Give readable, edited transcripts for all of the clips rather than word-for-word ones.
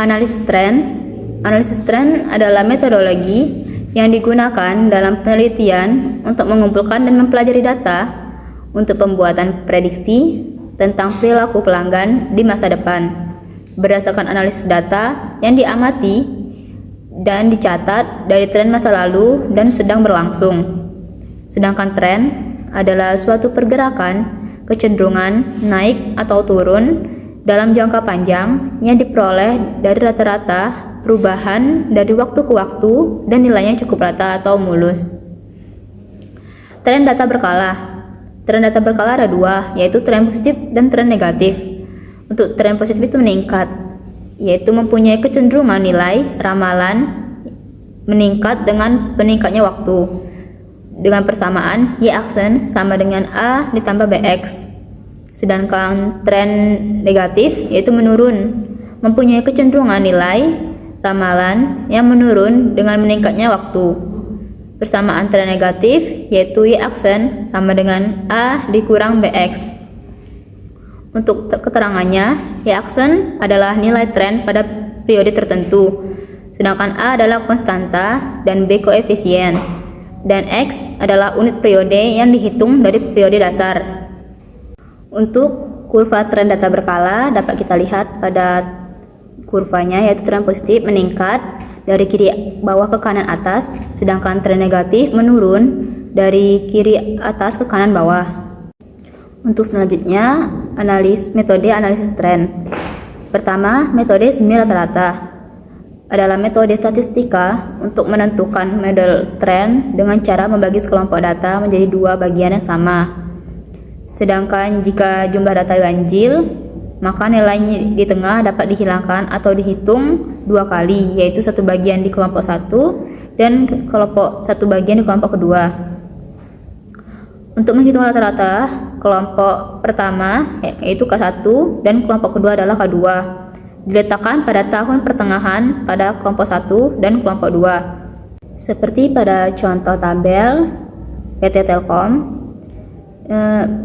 Analisis tren. Analisis tren adalah metodologi yang digunakan dalam penelitian untuk mengumpulkan dan mempelajari data untuk pembuatan prediksi tentang perilaku pelanggan di masa depan berdasarkan analisis data yang diamati dan dicatat dari tren masa lalu dan sedang berlangsung. Sedangkan tren adalah suatu pergerakan kecenderungan naik atau turun dalam jangka panjang yang diperoleh dari rata-rata perubahan dari waktu ke waktu dan nilainya cukup rata atau mulus. Tren data berkala. Tren data berkala ada dua, yaitu tren positif dan tren negatif. Untuk tren positif itu meningkat, yaitu mempunyai kecenderungan nilai ramalan meningkat dengan meningkatnya waktu. Dengan persamaan Y aksen sama dengan A ditambah BX. Sedangkan tren negatif yaitu menurun, mempunyai kecenderungan nilai ramalan yang menurun dengan meningkatnya waktu. Persamaan tren negatif yaitu Y aksen sama dengan A dikurang BX. Untuk keterangannya, Y aksen adalah nilai tren pada periode tertentu, sedangkan A adalah konstanta dan B koefisien, dan X adalah unit periode yang dihitung dari periode dasar. Untuk kurva tren data berkala dapat kita lihat pada kurvanya, yaitu tren positif meningkat dari kiri bawah ke kanan atas, sedangkan tren negatif menurun dari kiri atas ke kanan bawah. Untuk selanjutnya, metode analisis tren. Pertama, metode semi rata-rata adalah metode statistika untuk menentukan model tren dengan cara membagi sekelompok data menjadi dua bagian yang sama. Sedangkan jika jumlah data ganjil, maka nilainya di tengah dapat dihilangkan atau dihitung dua kali, yaitu satu bagian di kelompok satu dan kelompok satu bagian di kelompok kedua. Untuk menghitung rata-rata, kelompok pertama yaitu K1 dan kelompok kedua adalah K2 diletakkan pada tahun pertengahan pada kelompok 1 dan kelompok 2. Seperti pada contoh tabel PT Telkom,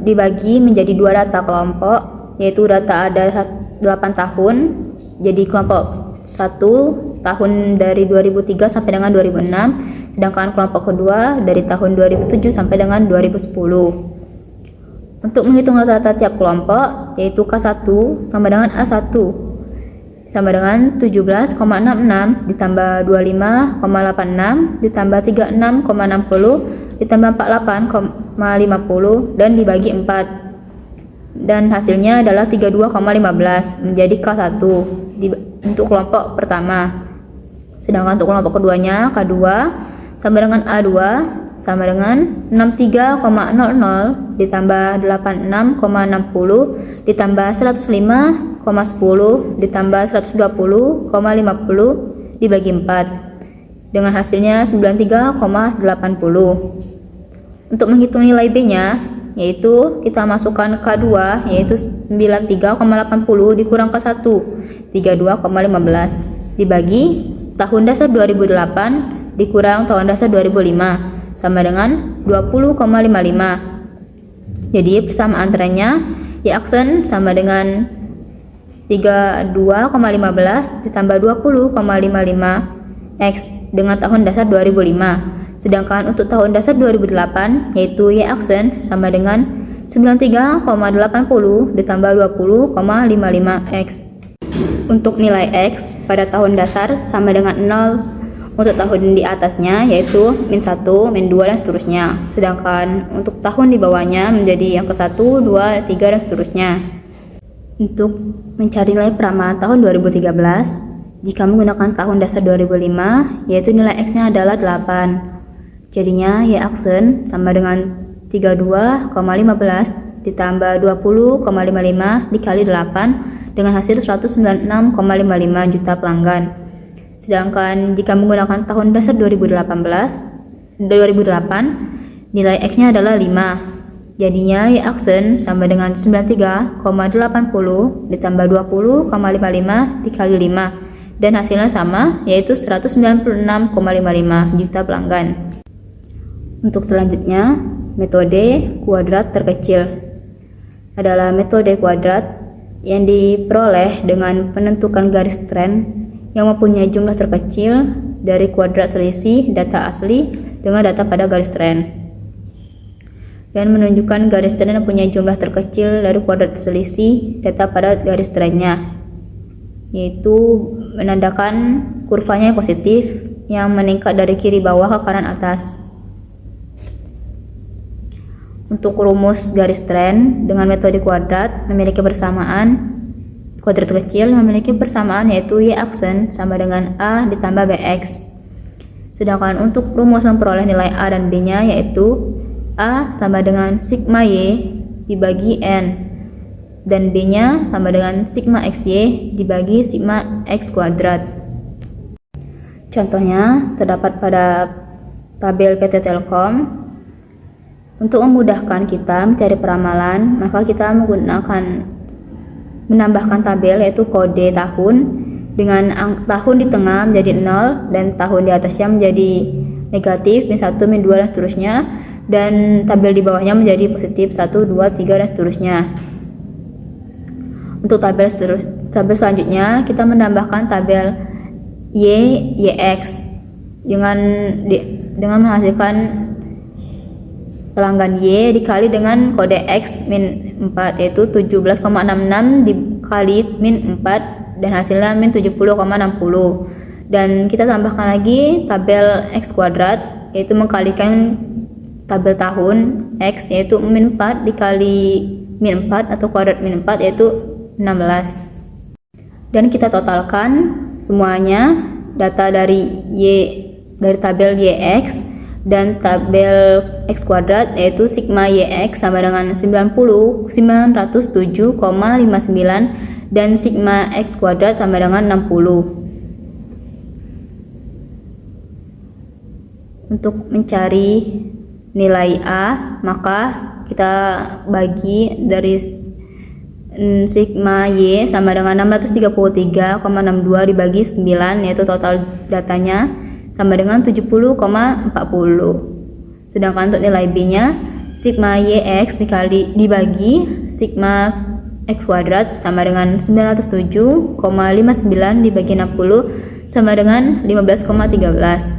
dibagi menjadi dua data kelompok, yaitu data ada 8 tahun, jadi kelompok 1 tahun dari 2003 sampai dengan 2006, sedangkan kelompok kedua dari tahun 2007 sampai dengan 2010. Untuk menghitung rata-rata tiap kelompok, yaitu K1 sama dengan A1 sama dengan 17,66 ditambah 25,86 ditambah 36,60 ditambah 48,50 dan dibagi 4, dan hasilnya adalah 32,15 menjadi K1 untuk kelompok pertama. Sedangkan untuk kelompok keduanya K2 sama dengan A2 sama dengan 63,00 ditambah 86,60 ditambah 105,10 ditambah 120,50 dibagi 4 dengan hasilnya 93,80. Untuk menghitung nilai B-nya, yaitu kita masukkan K2 yaitu 93,80 dikurang K1 32,15 dibagi tahun dasar 2008 dikurang tahun dasar 2005 sama dengan 20,55. Jadi persamaan trennya Y aksen sama dengan 32,15 ditambah 20,55 X dengan tahun dasar 2005. Sedangkan untuk tahun dasar 2008 yaitu Y aksen sama dengan 93,80 ditambah 20,55 X. Untuk nilai X pada tahun dasar sama dengan 0 untuk tahun di atasnya, yaitu -1, -2 dan seterusnya. Sedangkan untuk tahun di bawahnya menjadi yang ke-1, 2, 3 dan seterusnya. Untuk mencari nilai peramalan tahun 2013, jika menggunakan tahun dasar 2005, yaitu nilai X-nya adalah 8. Jadinya Y aksen sama dengan 32,15 ditambah 20,55 dikali 8 dengan hasil 196,55 juta pelanggan. Sedangkan jika menggunakan tahun dasar 2008, nilai X-nya adalah 5. Jadinya Y aksen sama dengan 93,80 ditambah 20,55 dikali 5 dan hasilnya sama, yaitu 196,55 juta pelanggan. Untuk selanjutnya, metode kuadrat terkecil adalah metode kuadrat yang diperoleh dengan penentukan garis tren yang mempunyai jumlah terkecil dari kuadrat selisih data asli dengan data pada garis tren, dan menunjukkan garis tren yang mempunyai jumlah terkecil dari kuadrat selisih data pada garis trennya, yaitu menandakan kurvanya yang positif yang meningkat dari kiri bawah ke kanan atas. Untuk rumus garis tren dengan metode kuadrat memiliki persamaan. Kuadrat kecil memiliki persamaan yaitu Y aksen sama dengan A ditambah BX. Sedangkan untuk rumus memperoleh nilai A dan B-nya yaitu A sama dengan sigma Y dibagi N, dan B-nya sama dengan sigma XY dibagi sigma X kuadrat. Contohnya terdapat pada tabel PT Telkom. Untuk memudahkan kita mencari peramalan, maka kita menambahkan tabel yaitu kode tahun dengan tahun di tengah menjadi 0 dan tahun di atasnya menjadi negatif, -1, -2 dan seterusnya, dan tabel di bawahnya menjadi positif 1, 2, 3 dan seterusnya. Untuk tabel selanjutnya kita menambahkan tabel YX dengan menghasilkan pelanggan Y dikali dengan kode X min 4 yaitu 17,66 dikali min 4 dan hasilnya min 70,60, dan kita tambahkan lagi tabel X kuadrat yaitu mengkalikan tabel tahun X yaitu min 4 dikali min 4 atau kuadrat min 4 yaitu 16, dan kita totalkan semuanya data dari tabel YX dan tabel X kuadrat yaitu sigma YX sama dengan 907,59 dan sigma X kuadrat sama dengan 60. Untuk mencari nilai A, maka kita bagi dari sigma Y sama dengan 633,62 dibagi 9 yaitu total datanya sama dengan 70,40. Sedangkan untuk nilai B-nya sigma YX dibagi sigma X kuadrat sama dengan 907,59 dibagi 60 sama dengan 15,13.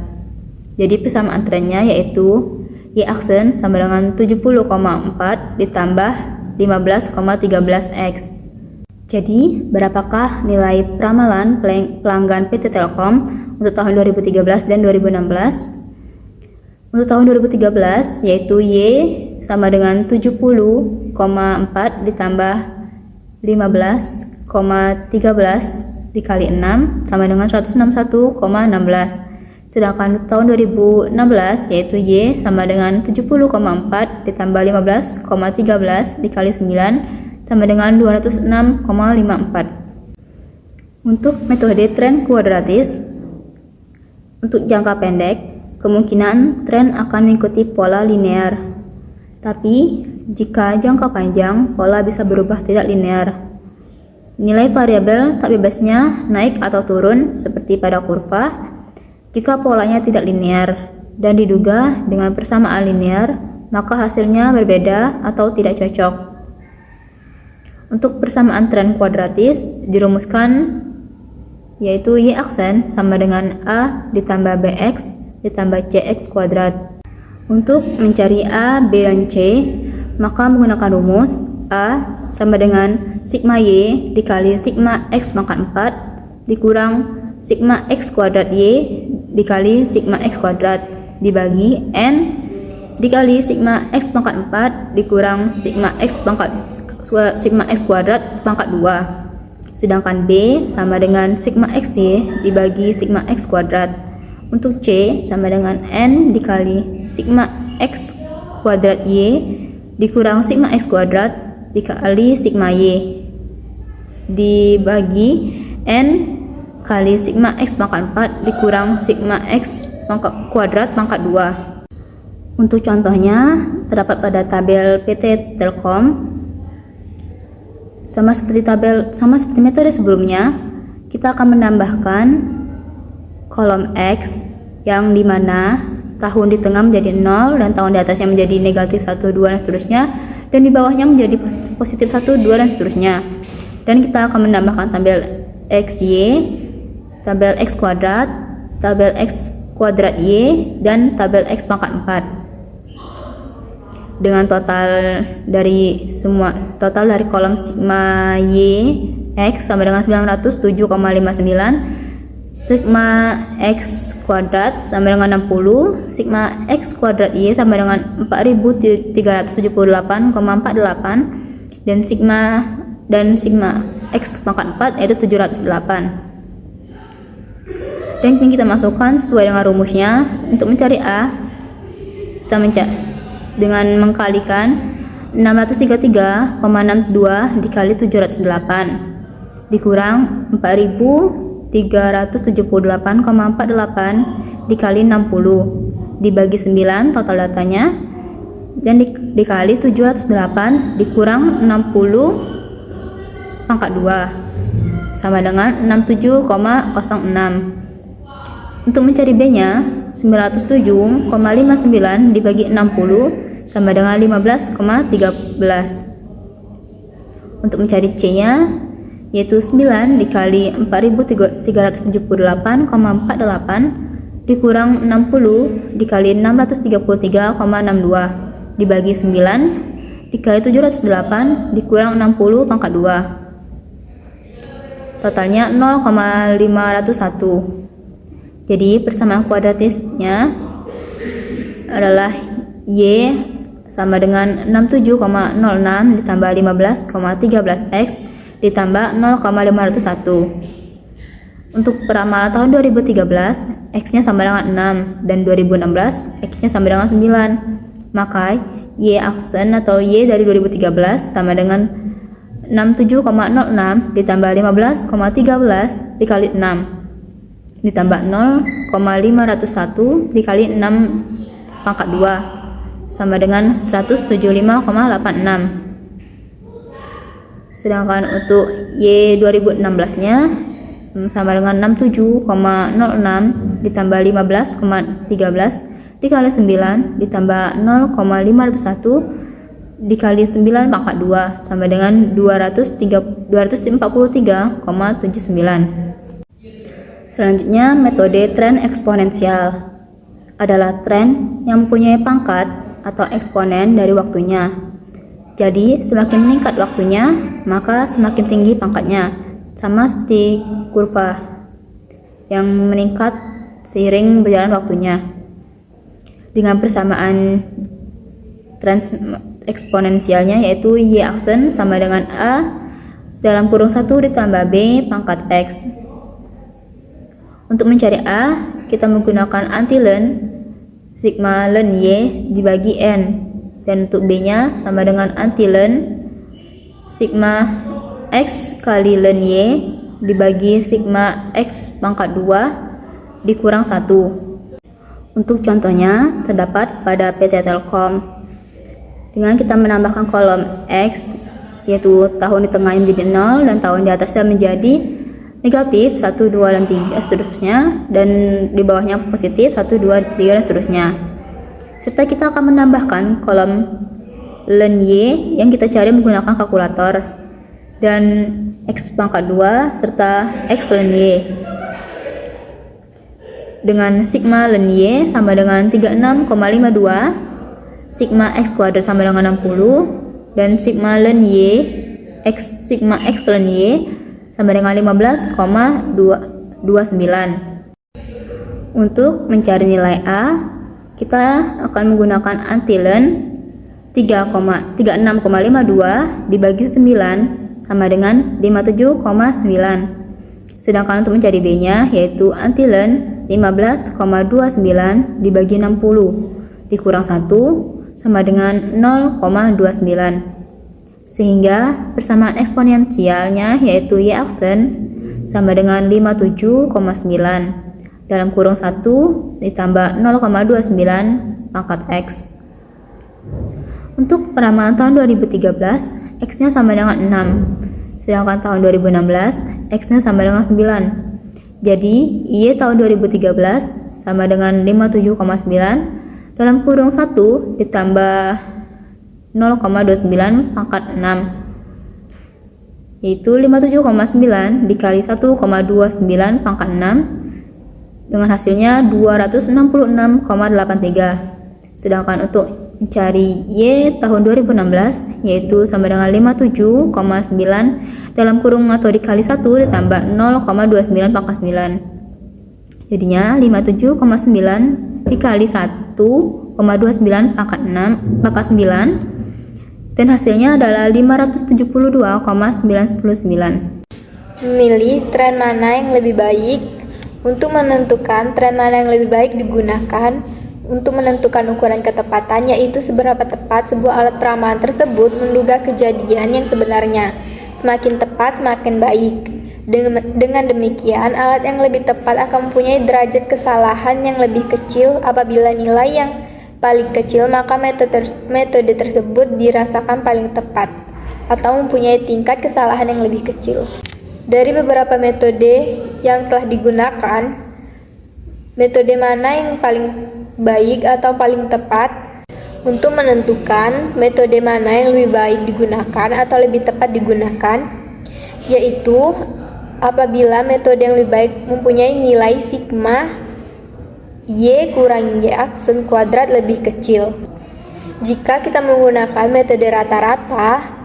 Jadi persamaan trennya yaitu Y aksen sama dengan 70,4 ditambah 15,13X. Jadi, berapakah nilai peramalan pelanggan PT Telkom untuk tahun 2013 dan 2016? Untuk tahun 2013 yaitu Y sama dengan 70,4 ditambah 15,13 dikali 6 sama dengan 161,16. Sedangkan untuk tahun 2016 yaitu Y sama dengan 70,4 ditambah 15,13 dikali 9 sama dengan 206,54. Untuk metode tren kuadratis, untuk jangka pendek, kemungkinan tren akan mengikuti pola linear. Tapi, jika jangka panjang, pola bisa berubah tidak linear. Nilai variabel tak bebasnya naik atau turun seperti pada kurva. Jika polanya tidak linear dan diduga dengan persamaan linear, maka hasilnya berbeda atau tidak cocok. Untuk persamaan tren kuadratis dirumuskan yaitu Y aksen sama dengan A ditambah BX ditambah CX kuadrat. Untuk mencari A, B, dan C, maka menggunakan rumus A sama dengan sigma Y dikali sigma X pangkat 4 dikurang sigma X kuadrat Y dikali sigma X kuadrat dibagi N dikali sigma X pangkat 4 dikurang sigma X kuadrat pangkat 2. Sedangkan B sama dengan sigma XY dibagi sigma X kuadrat. Untuk C sama dengan N dikali sigma X kuadrat Y dikurang sigma X kuadrat dikali sigma Y dibagi N kali sigma X pangkat 4 dikurang sigma X kuadrat pangkat 2. Untuk contohnya terdapat pada tabel PT Telkom. Sama seperti metode sebelumnya, kita akan menambahkan kolom X yang dimana tahun di tengah menjadi 0 dan tahun di atasnya menjadi negatif 1, 2 dan seterusnya, dan di bawahnya menjadi positif 1, 2 dan seterusnya. Dan kita akan menambahkan tabel XY, tabel X kuadrat, tabel X kuadrat Y, dan tabel X pangkat 4. Dengan total dari kolom sigma Y X sama dengan 907,59, sigma X kuadrat sama dengan 60, sigma X kuadrat Y sama dengan 4378,48, dan sigma X pangkat 4 yaitu 708. Dan kita masukkan sesuai dengan rumusnya. Untuk mencari A, kita dengan mengkalikan 633,62 dikali 708 dikurang 4378,48 dikali 60 dibagi 9 total datanya, dan dikali 708 dikurang 60 pangkat 2 sama dengan 67,06. Untuk mencari B-nya, 907,59 dibagi 60 sama dengan 15,13. Untuk mencari C-nya, yaitu 9 dikali 4378,48 dikurang 60 dikali 633,62 dibagi 9 dikali 708 dikurang 60 pangkat 2. Totalnya 0,501. Jadi persamaan kuadratisnya adalah Y sama dengan 67,06 ditambah 15,13X ditambah 0,501. Untuk peramal tahun 2013, X-nya sama dengan 6, dan 2016, X-nya sama dengan 9. Maka Y aksen atau Y dari 2013 sama dengan 67,06 ditambah 15,13 dikali 6 ditambah 0,501 dikali 6 pangkat 2 sama dengan 175,86. Sedangkan untuk Y 2016 nya sama dengan 67,06 ditambah 15,13 dikali 9 ditambah 0,501 dikali 9 pangkat 2 sama dengan 243,79. Selanjutnya, metode tren eksponensial adalah tren yang mempunyai pangkat atau eksponen dari waktunya. Jadi, semakin meningkat waktunya, maka semakin tinggi pangkatnya, sama seperti kurva yang meningkat seiring berjalan waktunya. Dengan persamaan tren eksponensialnya yaitu Y aksen sama dengan A dalam kurung 1 ditambah B pangkat X. Untuk mencari A, kita menggunakan antiln sigma ln Y dibagi N, dan untuk B-nya sama dengan antiln sigma X kali ln Y dibagi sigma X pangkat 2 dikurang 1. Untuk contohnya terdapat pada PT Telkom. Dengan kita menambahkan kolom X, yaitu tahun di tengahnya menjadi 0 dan tahun di atasnya menjadi negatif 1, 2, dan 3 seterusnya, dan di bawahnya positif 1, 2, 3 dan seterusnya. Serta kita akan menambahkan kolom ln Y yang kita cari menggunakan kalkulator, dan X pangkat 2 serta X ln Y. Dengan sigma ln Y sama dengan 36,52, sigma X kuadrat sama dengan 60, dan sigma ln Y sigma X ln Y sama dengan 15,29. Untuk mencari nilai A, kita akan menggunakan antiln 36,52 dibagi 9 sama dengan 57,9. Sedangkan untuk mencari B-nya yaitu antiln 15,29 dibagi 60 dikurang 1 sama dengan 0,29. Sehingga persamaan eksponensialnya yaitu Y aksen sama dengan 57,9 dalam kurung 1 ditambah 0,29 pangkat X. Untuk peramalan tahun 2013, X-nya sama dengan 6, sedangkan tahun 2016 X-nya sama dengan 9. Jadi Y tahun 2013 sama dengan 57,9 dalam kurung 1 ditambah 0,29 pangkat 6. yaitu 57,9 dikali 1,29 pangkat 6 dengan hasilnya 266,83. Sedangkan untuk mencari Y tahun 2016 yaitu sama dengan 57,9 dalam kurung atau dikali 1 ditambah 0,29 pangkat 9. Jadinya 57,9 dikali 1,29 pangkat 6 pangkat 9 dan hasilnya adalah 572,999. Memilih tren mana yang lebih baik. Untuk menentukan tren mana yang lebih baik digunakan untuk menentukan ukuran ketepatan, yaitu seberapa tepat sebuah alat peramalan tersebut menduga kejadian yang sebenarnya. Semakin tepat semakin baik. Dengan demikian, alat yang lebih tepat akan mempunyai derajat kesalahan yang lebih kecil. Apabila nilai yang paling kecil, maka metode tersebut dirasakan paling tepat atau mempunyai tingkat kesalahan yang lebih kecil. Dari beberapa metode yang telah digunakan, metode mana yang paling baik atau paling tepat? Untuk menentukan metode mana yang lebih baik digunakan atau lebih tepat digunakan, yaitu apabila metode yang lebih baik mempunyai nilai sigma Y kurang Y aksen kuadrat lebih kecil. Jika kita menggunakan metode rata-rata,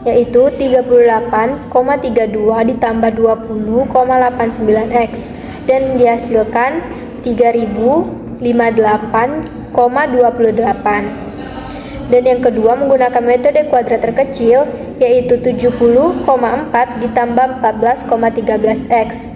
yaitu 38,32 ditambah 20,89 X dan dihasilkan 3058,28. Dan yang kedua menggunakan metode kuadrat terkecil, yaitu 70,4 ditambah 14,13 X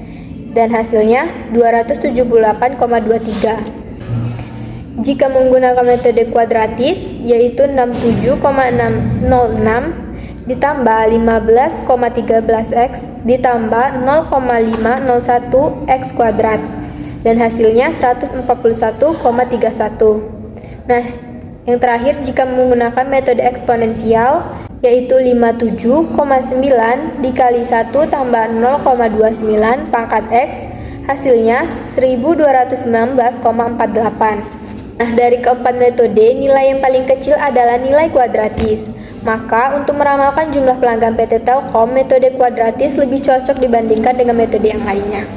dan hasilnya 278,23. Jika menggunakan metode kuadratis, yaitu 67,606 ditambah 15,13 X ditambah 0,501 X kuadrat dan hasilnya 141,31. Nah, yang terakhir jika menggunakan metode eksponensial, yaitu 57,9 dikali 1 tambah 0,29 pangkat X, hasilnya 1219,48. Nah, dari keempat metode, nilai yang paling kecil adalah nilai kuadratis. Maka, untuk meramalkan jumlah pelanggan PT Telkom, metode kuadratis lebih cocok dibandingkan dengan metode yang lainnya.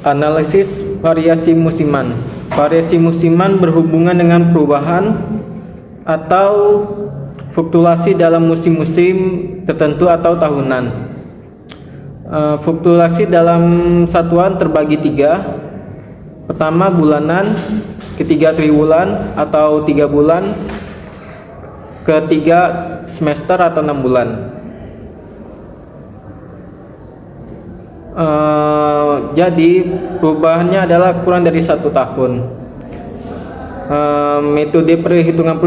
Analisis variasi musiman. Variasi musiman berhubungan dengan perubahan atau fluktuasi dalam musim-musim tertentu atau tahunan. Fluktuasi dalam satuan terbagi 3. Pertama bulanan, ketiga triwulan atau 3 bulan, ketiga semester atau 6 bulan. Jadi perubahannya adalah kurang dari 1 tahun. Metode perhitungan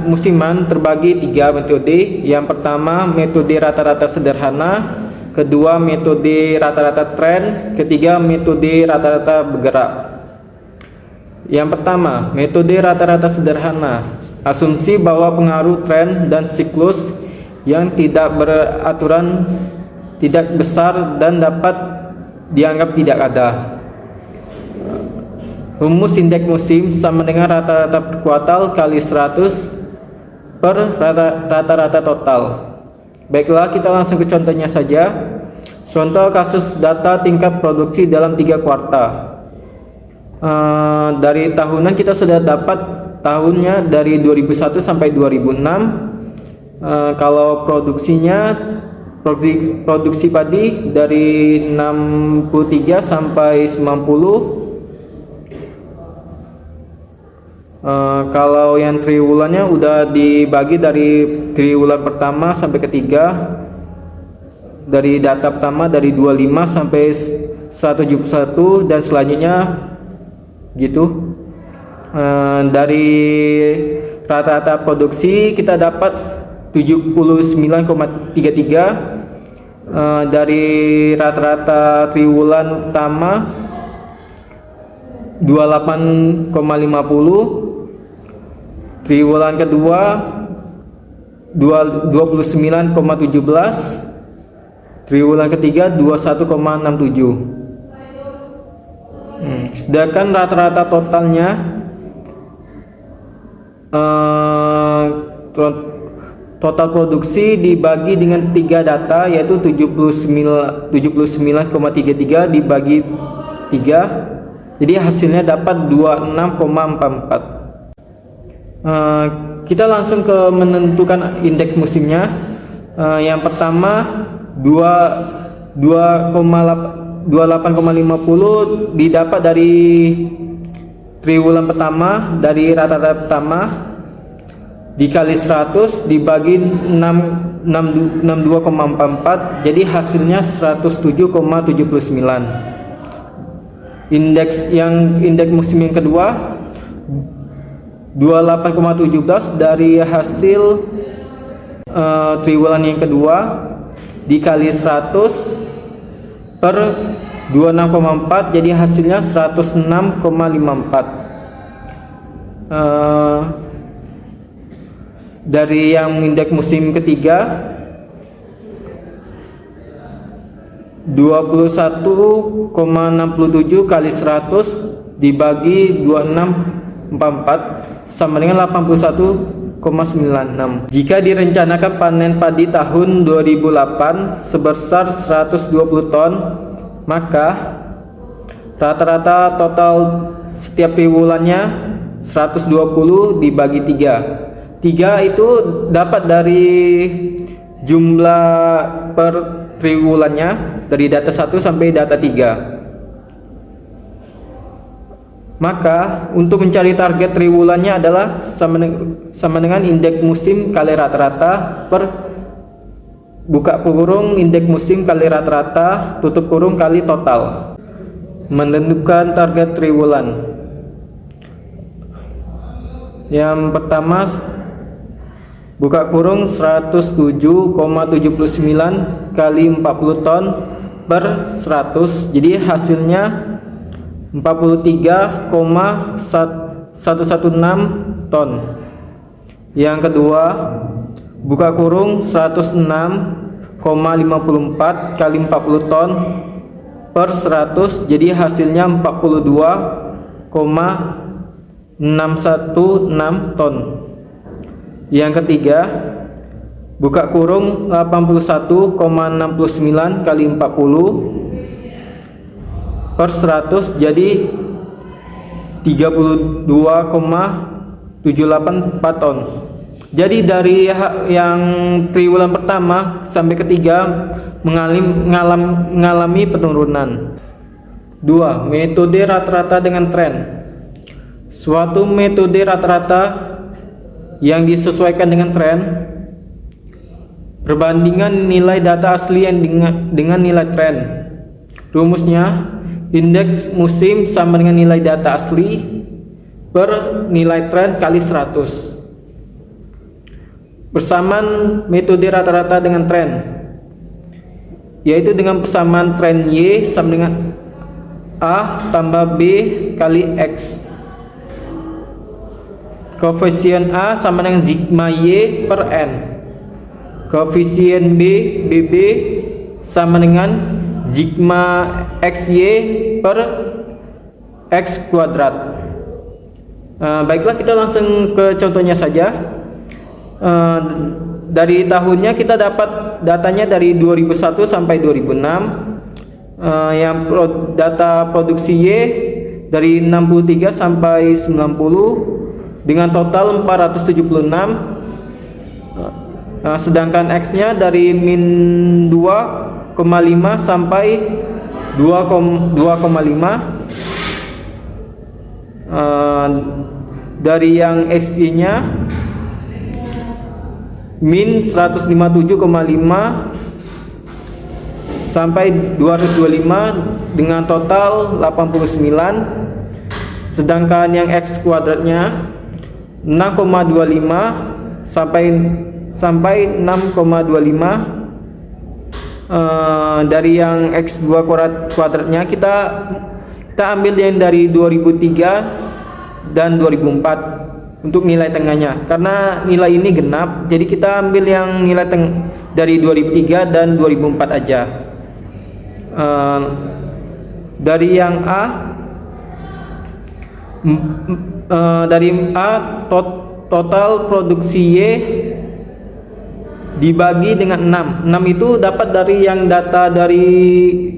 musiman terbagi 3 metode. Yang pertama metode rata-rata sederhana, kedua metode rata-rata tren, ketiga metode rata-rata bergerak. Yang pertama metode rata-rata sederhana. Asumsi bahwa pengaruh tren dan siklus yang tidak beraturan tidak besar dan dapat dianggap tidak ada. Rumus indeks musim sama dengan rata-rata per kuartal kali 100 per rata-rata total. Baiklah, kita langsung ke contohnya saja. Contoh kasus data tingkat produksi dalam 3 kuartal. Dari tahunan kita sudah dapat tahunnya dari 2001 sampai 2006. Kalau produksi padi dari 63 sampai 90. Kalau yang triwulannya udah dibagi dari triwulan pertama sampai ketiga, dari data pertama dari 25 sampai 171 dan selanjutnya gitu. Dari rata-rata produksi kita dapat 79,33. Dari rata-rata triwulan pertama 28,50. Triwulan kedua 29,17. Triwulan ketiga 21,67. Sedangkan rata-rata totalnya total produksi dibagi dengan 3 data, yaitu 79,33 dibagi 3, jadi hasilnya dapat 26,44. Kita langsung ke menentukan indeks musimnya. Yang pertama 28,50 didapat dari triwulan pertama, dari rata-rata pertama dikali 100 dibagi 62,44, jadi hasilnya 107,79. Indeks musim yang kedua 28,17 dari hasil triwulan yang kedua dikali 100 per 26,4, jadi hasilnya 106,54. Dari yang indeks musim ketiga 21,67 kali 100 dibagi 26,44 sama dengan 81,96. Jika direncanakan panen padi tahun 2008 sebesar 120 ton, maka rata-rata total setiap triwulannya 120 dibagi 3. 3 itu dapat dari jumlah per triwulannya, dari data 1 sampai data 3. Maka untuk mencari target triwulannya adalah sama dengan indeks musim kali rata-rata per buka kurung indeks musim kali rata-rata tutup kurung kali total. Menentukan target triwulan. Yang pertama buka kurung 107,79 kali 40 ton per 100, jadi hasilnya 43,116 ton. Yang kedua buka kurung 106,54 kali 40 ton per 100, jadi hasilnya 42,616 ton. Yang ketiga buka kurung 81,69 kali 40 per 100, jadi 32,784 ton. Jadi dari yang triwulan pertama sampai ketiga mengalami penurunan. 2. Metode rata-rata dengan tren. Suatu metode rata-rata yang disesuaikan dengan tren, perbandingan nilai data asli yang dengan nilai tren. Rumusnya indeks musim sama dengan nilai data asli per nilai tren kali 100. Persamaan metode rata-rata dengan tren, yaitu dengan persamaan tren Y sama dengan A tambah B kali X. Koefisien A sama dengan sigma Y per N. Koefisien B BB sama dengan sigma XY per X kuadrat. Baiklah, kita langsung ke contohnya saja. Dari tahunnya kita dapat datanya dari 2001 sampai 2006. Yang data produksi Y dari 63 sampai 90 dengan total 476. Sedangkan X-nya dari min 2,5 sampai 2,5. Dari yang XY-nya min 157,5 sampai 225 dengan total 89. Sedangkan yang X kuadratnya 6,25 sampai 6,25. Dari yang X2 kuadratnya kita ambil yang dari 2003 dan 2004 untuk nilai tengahnya, karena nilai ini genap, jadi kita ambil yang nilai dari 2003 dan 2004 aja. Dari yang A, total produksi Y dibagi dengan 6. 6 itu dapat dari yang data dari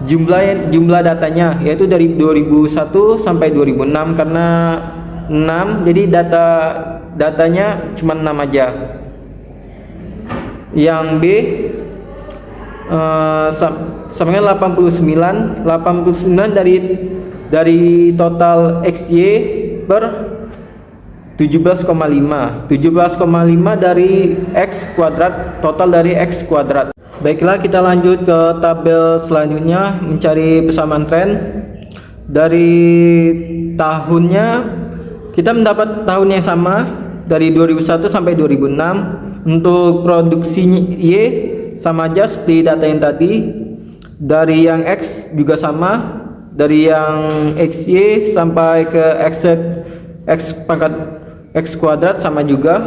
jumlah datanya, yaitu dari 2001 sampai 2006. Karena 6 jadi datanya cuma 6 aja. Yang B sama dengan 89 dari total XY per 17,5 dari X kuadrat, total dari X kuadrat. Baiklah, kita lanjut ke tabel selanjutnya, mencari persamaan tren. Dari tahunnya kita mendapat tahun yang sama dari 2001 sampai 2006. Untuk produksi Y sama aja seperti data yang tadi. Dari yang X juga sama, dari yang XY sampai ke X pangkat X kuadrat sama juga.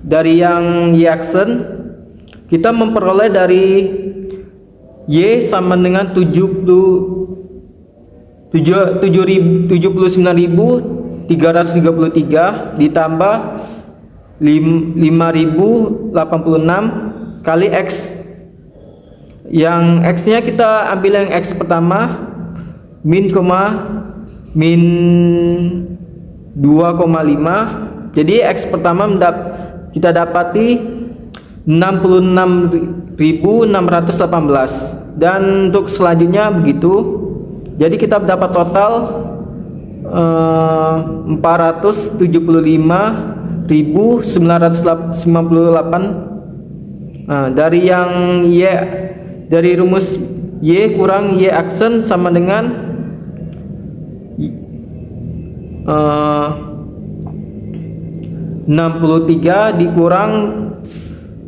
Dari yang Y aksen kita memperoleh dari Y sama dengan 79.333 ditambah 5.086 kali X. Yang X nya kita ambil yang X pertama min 2,5. Jadi X pertama kita dapati 66.618, dan untuk selanjutnya begitu. Jadi kita dapat total 475.998. Dari yang Y, dari rumus Y kurang Y aksen sama dengan 63 dikurang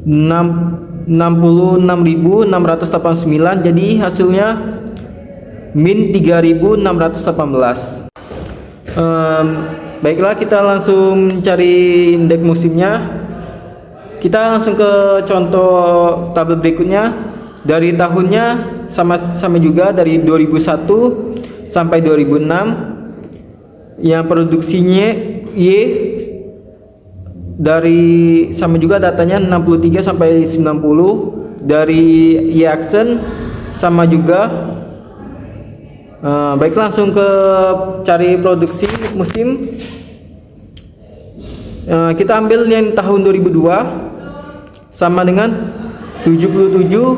66.689, jadi hasilnya min 3.618. Baiklah, kita langsung cari indeks musimnya. Kita langsung ke contoh tabel berikutnya. Dari tahunnya sama juga dari 2001 sampai 2006. Yang produksinya Y dari sama juga datanya 63 sampai 90. Dari Y aksen sama juga. Baik, langsung ke cari produksi musim. Kita ambil yang tahun 2002 sama dengan 77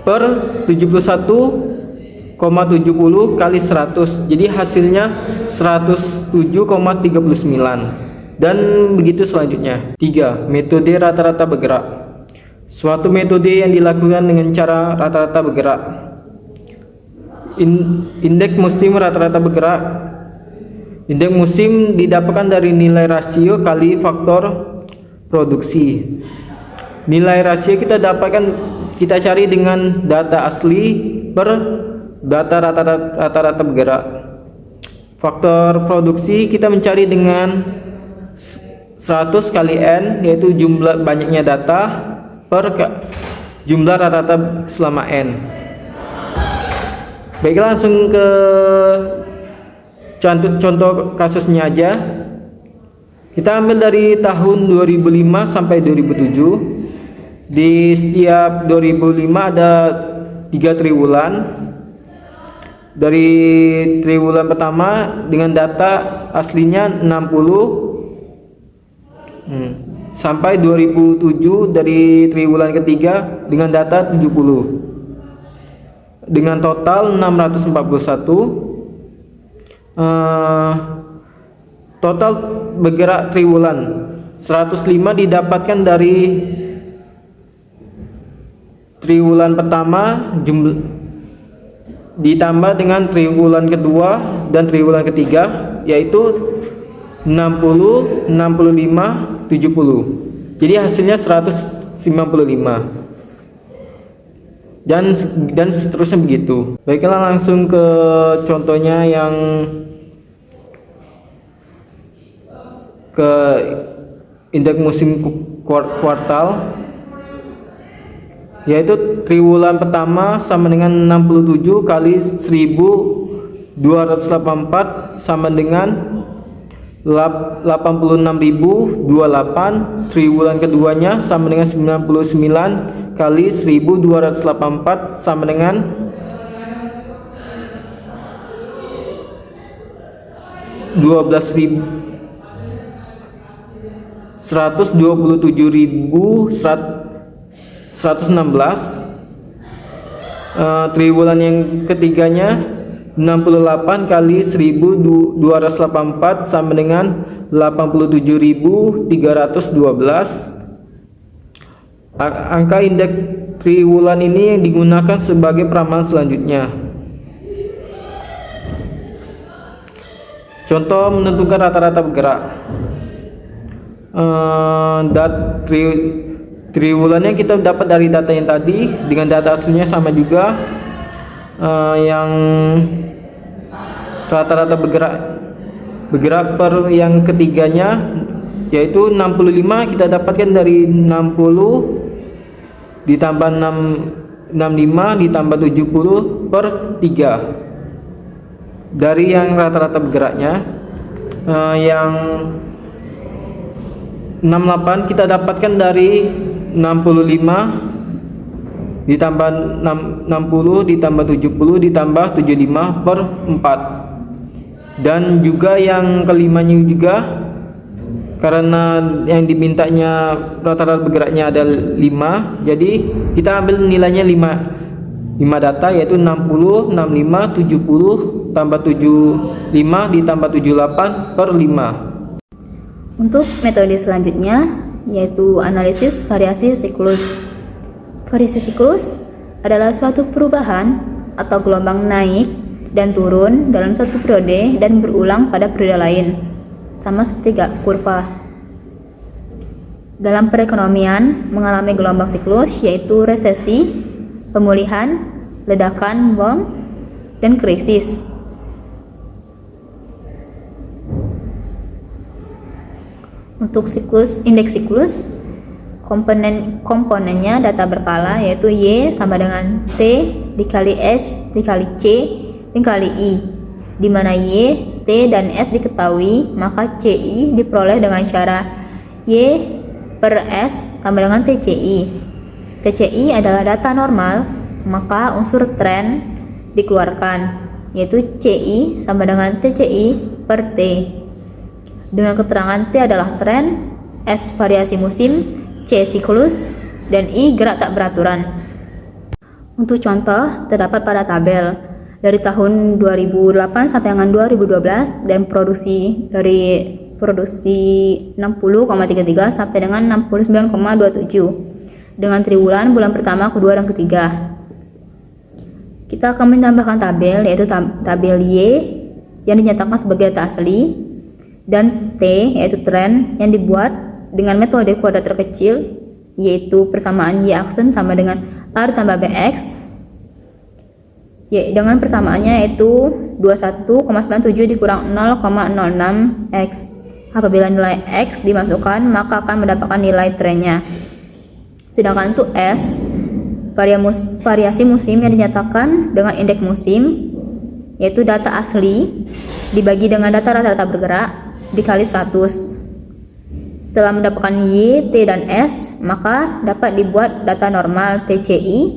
per 71,70 kali 100, jadi hasilnya 107,39. Dan begitu selanjutnya. 3. Metode rata-rata bergerak. Suatu metode yang dilakukan dengan cara rata-rata bergerak. Indeks musim rata-rata bergerak. Indeks musim didapatkan dari nilai rasio kali faktor produksi. Nilai rasio kita cari dengan data asli per data rata-rata bergerak. Faktor produksi kita mencari dengan 100 kali N, yaitu jumlah banyaknya data per jumlah rata-rata selama N. Baiklah, langsung ke contoh kasusnya aja. Kita ambil dari tahun 2005 sampai 2007. Di setiap 2005 ada 3 triwulan. Dari triwulan pertama dengan data aslinya 60 sampai 2007, dari triwulan ketiga dengan data 70 dengan total 641. Total bergerak triwulan 105 didapatkan dari triwulan pertama ditambah dengan triwulan kedua dan triwulan ketiga, yaitu 60, 65, 70. Jadi hasilnya 195. Dan seterusnya begitu. Baiklah, langsung ke contohnya yang ke indeks musim kuartal, yaitu triwulan pertama sama dengan 67 kali 1284 sama dengan 86.028, triwulan keduanya sama dengan 99 kali 1284 sama dengan 127.116. Triwulan yang ketiganya 68 kali 1284 sama dengan 87.312. Angka indeks triwulan ini yang digunakan sebagai peramalan selanjutnya. Contoh menentukan rata-rata bergerak. Triwulannya kita dapat dari data yang tadi, dengan data aslinya sama juga. Yang rata-rata bergerak per yang ketiganya yaitu 65, kita dapatkan dari 60 ditambah 65 ditambah 70 per 3 dari yang rata-rata bergeraknya. Yang 68 kita dapatkan dari 65 ditambah 60 ditambah 70 ditambah 75 per 4. Dan juga yang kelimanya juga, karena yang dimintanya rata-rata bergeraknya ada 5, jadi kita ambil nilainya 5 data, yaitu 60, 65, 70 tambah 75 ditambah 78 per 5. Untuk metode selanjutnya yaitu analisis variasi siklus. Variasi siklus adalah suatu perubahan atau gelombang naik dan turun dalam suatu periode dan berulang pada periode lain, sama seperti kurva. Dalam perekonomian mengalami gelombang siklus yaitu resesi, pemulihan, ledakan bom, dan krisis. Untuk indeks siklus, komponennya data berkala yaitu Y sama dengan T dikali S dikali C dikali I, di mana Y, T, dan S diketahui, maka CI diperoleh dengan cara Y per S sama dengan TCI. TCI adalah data normal, maka unsur tren dikeluarkan, yaitu CI sama dengan TCI per T. Dengan keterangan T adalah tren, S variasi musim, C siklus, dan I gerak tak beraturan. Untuk contoh terdapat pada tabel dari tahun 2008 sampai dengan 2012 dan produksi 60,33 sampai dengan 69,27 dengan triwulan bulan pertama, kedua, dan ketiga. Kita akan menambahkan tabel yaitu tabel Y yang dinyatakan sebagai data asli dan T yaitu tren yang dibuat dengan metode kuadrat terkecil, yaitu persamaan Y aksen sama dengan R tambah BX, dengan persamaannya yaitu 21,97 dikurang 0,06 X. Apabila nilai X dimasukkan, maka akan mendapatkan nilai trennya. Sedangkan untuk S, variasi musim yang dinyatakan dengan indeks musim, yaitu data asli dibagi dengan data rata-rata bergerak dikali 100. Setelah mendapatkan Y, T, dan S, maka dapat dibuat data normal TCI,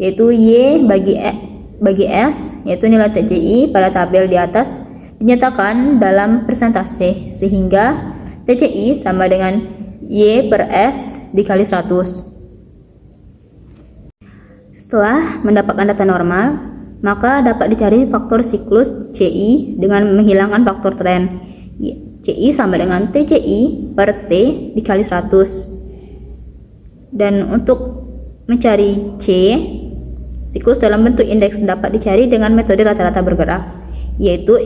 yaitu Y bagi S, yaitu nilai TCI pada tabel di atas dinyatakan dalam persentase, sehingga TCI sama dengan Y per S dikali 100. Setelah mendapatkan data normal, maka dapat dicari faktor siklus CI dengan menghilangkan faktor tren. CI sama dengan TCI per T dikali 100. Dan untuk mencari C, siklus dalam bentuk indeks dapat dicari dengan metode rata-rata bergerak, yaitu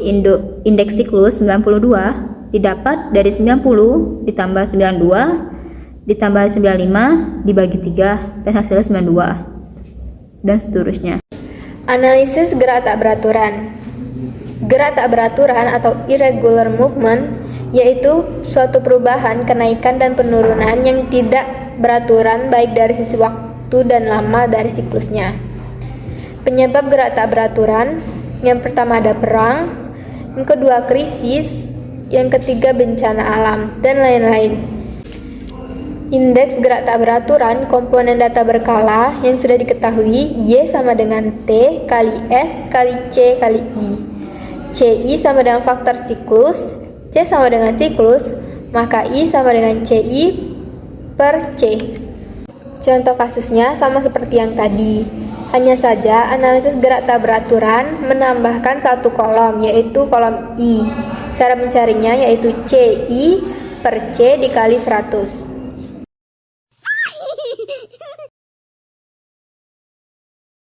indeks siklus 92 didapat dari 90 ditambah 92 ditambah 95 dibagi 3 dan hasilnya 92, dan seterusnya. Analisis gerak tak beraturan. Gerak tak beraturan atau irregular movement yaitu suatu perubahan, kenaikan, dan penurunan yang tidak beraturan baik dari sisi waktu dan lama dari siklusnya. Penyebab gerak tak beraturan, yang pertama ada perang, yang kedua krisis, yang ketiga bencana alam, dan lain-lain. Indeks gerak tak beraturan komponen data berkala yang sudah diketahui Y sama dengan T kali S kali C kali I. CI sama dengan faktor siklus, C sama dengan siklus, maka I sama dengan CI per C. Contoh kasusnya sama seperti yang tadi. Hanya saja analisis gerak tak beraturan menambahkan satu kolom, yaitu kolom I. Cara mencarinya yaitu CI per C dikali 100.